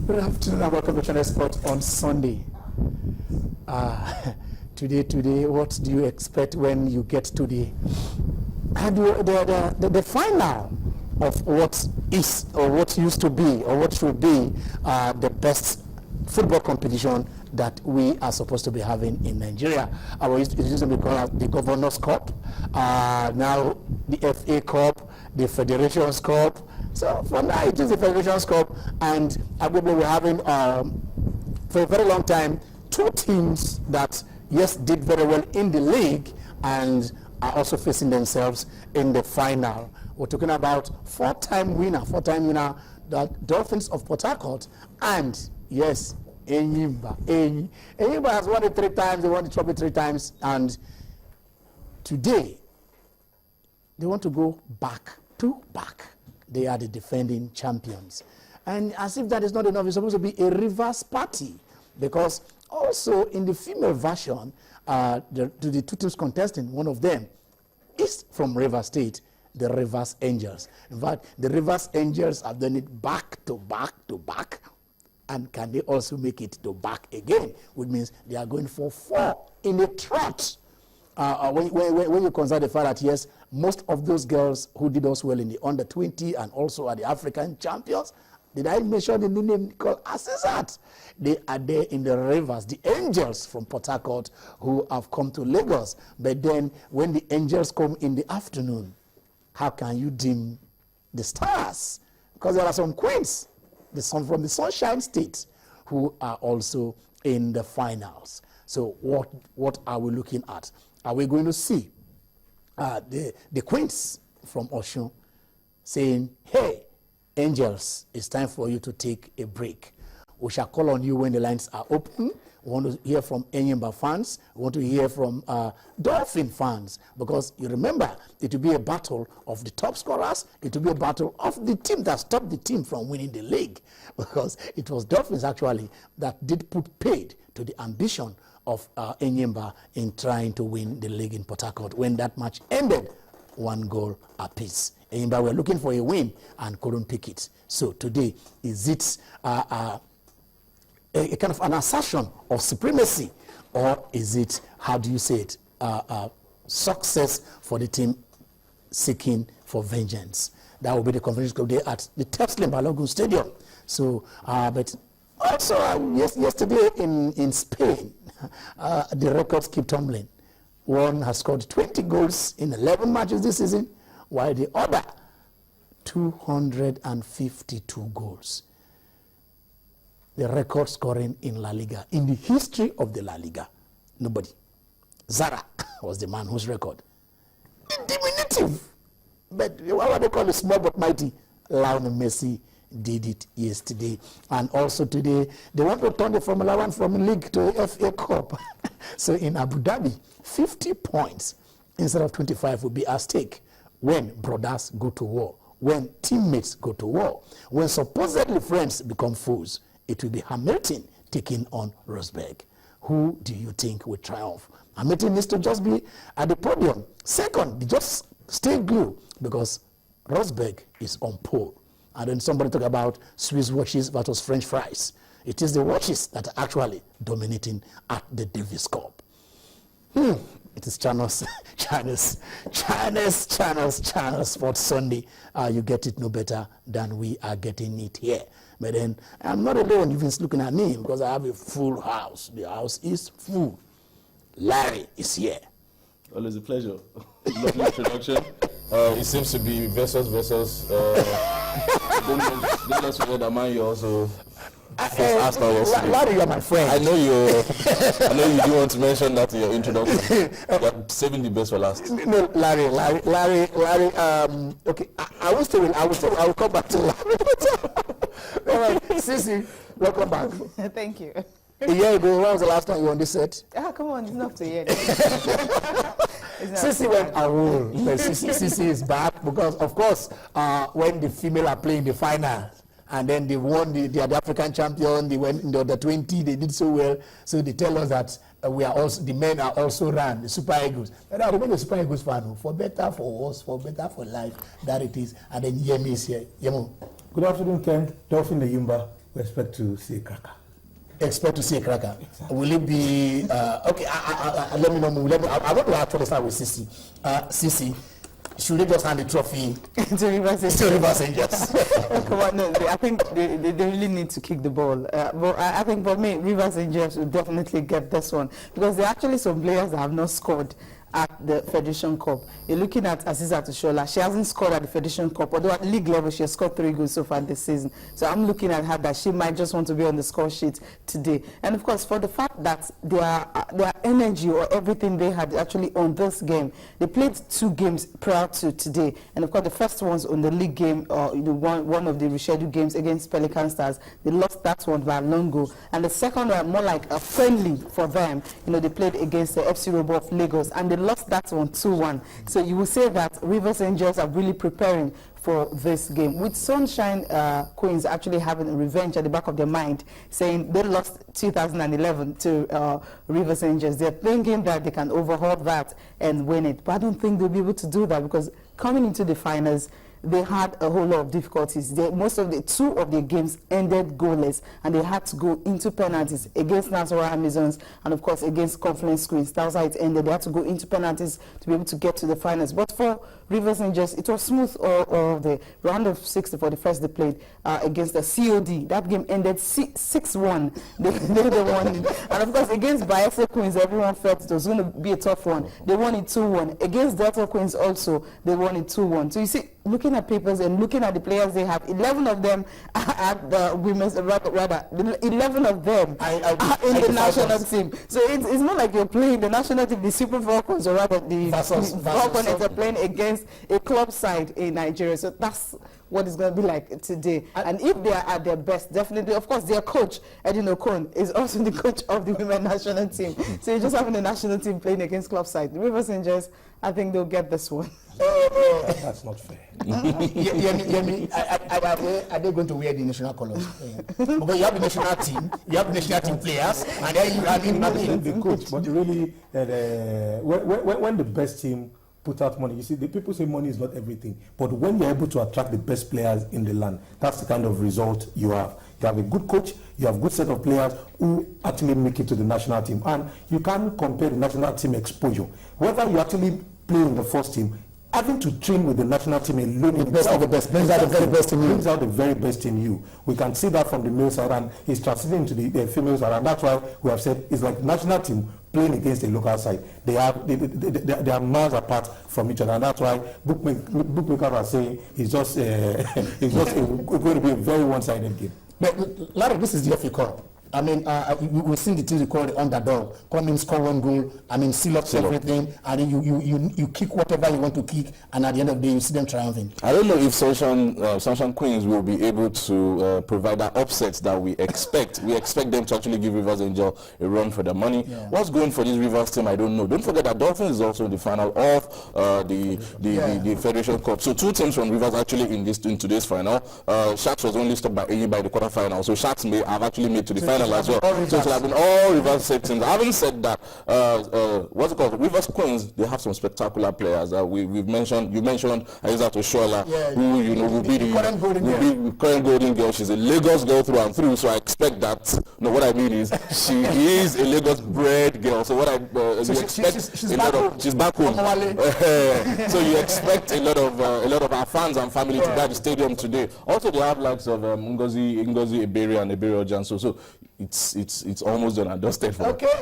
Good afternoon and welcome to Channel Sport on Sunday. Today, what do you expect when you get to the final of what is or what used to be or what should be the best football competition that we are supposed to be having in Nigeria? It used to be called the Governors' Cup, now the FA Cup, the Federations Cup. So for now it is the Federations Cup, and we're having for a very long time 2 teams that did very well in the league and are also facing themselves in the final. We're talking about four-time winner, the Dolphins of Port Harcourt, and yes, Enyimba. Enyimba has won it 3 times, they won the trophy 3 times, and today they want to go back. They are the defending champions. And as if that is not enough, it's supposed to be a reverse party, because also in the female version, the 2 teams contesting, one of them is from Rivers State, the Rivers Angels. In fact, the Rivers Angels have done it back to back, and can they also make it to back again, which means they are going for 4 in a trot. When you consider the fact that, yes, most of those girls who did us well in the under-20 and also are the African champions, did I mention the new name called Asisat? They are there in the Rivers, the Angels from Port Harcourt who have come to Lagos. But then when the Angels come in the afternoon, how can you dim the stars? Because there are some queens, from the Sunshine State, who are also in the finals. So what are we looking at? Are we going to see the queens from Osun saying, hey, Angels, it's time for you to take a break. We shall call on you when the lines are open. We want to hear from Enyimba fans. We want to hear from Dolphin fans, because you remember, it will be a battle of the top scorers. It will be a battle of the team that stopped the team from winning the league, because it was Dolphins actually that did put paid to the ambition of Enyimba in trying to win the league in Port Harcourt when that match ended 1 goal apiece. Enyimba were looking for a win and couldn't pick it. So today, is it a kind of an assertion of supremacy, or is it, how do you say it, success for the team seeking for vengeance? That will be the conference today at the Teslim Balogun Stadium. So, but also yesterday in Spain, the records keep tumbling. One has scored 20 goals in 11 matches this season, while the other 252 goals. The record scoring in La Liga, in the history of the La Liga. Nobody. Zara was the man whose record. Diminutive. But what they call it, small but mighty. Lionel Messi did it yesterday. And also today, they want to turn the Formula 1 from league to FA Cup. So in Abu Dhabi, 50 points instead of 25 will be at stake when brothers go to war, when teammates go to war, when supposedly friends become foes. It will be Hamilton taking on Rosberg. Who do you think will triumph? Hamilton needs to just be at the podium. Second, just stay glued, because Rosberg is on pole. And then somebody talk about Swiss watches versus French fries. It is the watches that are actually dominating at the Davis Cup. It is Channels Sports Sunday. You get it no better than we are getting it here. But then I'm not alone even looking at me, because I have a full house. The house is full. Larry is here. Always a pleasure. Lovely introduction. It seems to be versus. Don't let's forget that man, you also asked us. Larry, you're my friend. I know you do want to mention that in your introduction. You're saving the best for last. No, Larry. Okay, I will come back to Larry. All right, Sisi, welcome back. Thank you. A year ago, when was the last time you were on this set? Come on, it's not to hear. Sisi went away. Sisi is back because, of course, when the female are playing the final, and then they won the African champion, they went in the under-20, they did so well, so they tell us that the men are also ran, the Super Eagles. And I remain a Super Eagles fan, for better, for worse, for better, for life, that it is. And then Yemi is here. Yemo. Good afternoon, Ken. Dolphin Enyimba. We expect to see a cracker. Expect to see a cracker. Exactly. Will it be okay? Let me know. I want to actually start with Sisi. Sisi, should they just hand the trophy to Rivers Angels? Come on, no, I think they really need to kick the ball. But I think for me, Rivers Angels will definitely get this one because there are actually some players that have not scored at the Federation Cup. You're looking at Asisat Oshoala. She hasn't scored at the Federation Cup, although at league level she has scored 3 goals so far this season. So I'm looking at her that she might just want to be on the score sheet today. And of course, for the fact that their energy or everything they had actually on this game, they played 2 games prior to today. And of course, the first one's on the league game, one of the rescheduled games against Pelican Stars. They lost that one by a long goal. And the second one, more like a friendly for them. They played against the FC Robo of Lagos, and they lost that one 2-1. So you will say that Rivers Angels are really preparing for this game, with Sunshine Queens actually having revenge at the back of their mind, saying they lost 2011 to Rivers Angels. They're thinking that they can overhaul that and win it, but I don't think they'll be able to do that because coming into the finals, they had a whole lot of difficulties. 2 of the games ended goalless, and they had to go into penalties against Nasarawa Amazons and of course against Confluence Queens. That's how it ended. They had to go into penalties to be able to get to the finals. But for Rivers Angels, it was smooth all the round of 60 for the first they played against the COD. That game ended 6-1. They won it. And of course against Bayelsa Queens, everyone felt it was going to be a tough one. They won it 2-1. Against Delta Queens also, they won it 2-1. So you see, looking at papers and looking at the players they have, 11 of them are the women's, rather 11 of them are in the national team. So it's not like you're playing the national team, the Super Falcons, or rather the Falcons are playing against a club side in Nigeria. So that's what it's going to be like today. And if they are at their best, definitely, of course, their coach, Edin Okon, is also the coach of the women national team. So you're just having the national team playing against club side. The Rivers Angels, I think they'll get this one. That's not fair. Are they going to wear the national colors? Because you have the national team, you have the national team players, and then you have the coach. But really, when the best team put out money, you see, the people say money is not everything. But when you're able to attract the best players in the land, that's the kind of result you have. You have a good coach, you have a good set of players who actually make it to the national team. And you can't compare the national team exposure. Whether you actually play in the first team, having to train with the national team alone, the best of the best, brings out the very best in you. Brings out the very best in you. We can see that from the male side, and it's transiting to the female side, and that's why we have said it's like national team playing against the local side. They are miles apart from each other, and that's why bookmakers are saying it's just going to be a very one-sided game. But Larry, this is the FA Cup. I mean, we've seen the teams you call the underdog come in, score 1 goal, I mean, seal up everything, and then you kick whatever you want to kick, and at the end of the day, you see them triumphing. I don't know if Sunshine Queens will be able to provide that upset that we expect. We expect them to actually give Rivers Angel a run for their money. Yeah. What's going for this Rivers team, I don't know. Don't forget that Dolphins is also in the final of the Federation Cup. So 2 teams from Rivers actually in today's final. Sharks was only stopped by the quarterfinal, so Sharks may have actually made to the final as well. So it have been all Rivers teams. Having said that, what's it called? Rivers Queens, they have some spectacular players. You mentioned Asisat Oshoala, who will be the current golden girl. She's a Lagos girl through and through. So I expect that. No, what I mean is she is a Lagos bred girl. So what she's back home. So you expect a lot of our fans and family to buy the stadium today. Also, they have likes of Ngozi Ebere and Ebere Ojanso. So it's almost done and dusted for. Okay.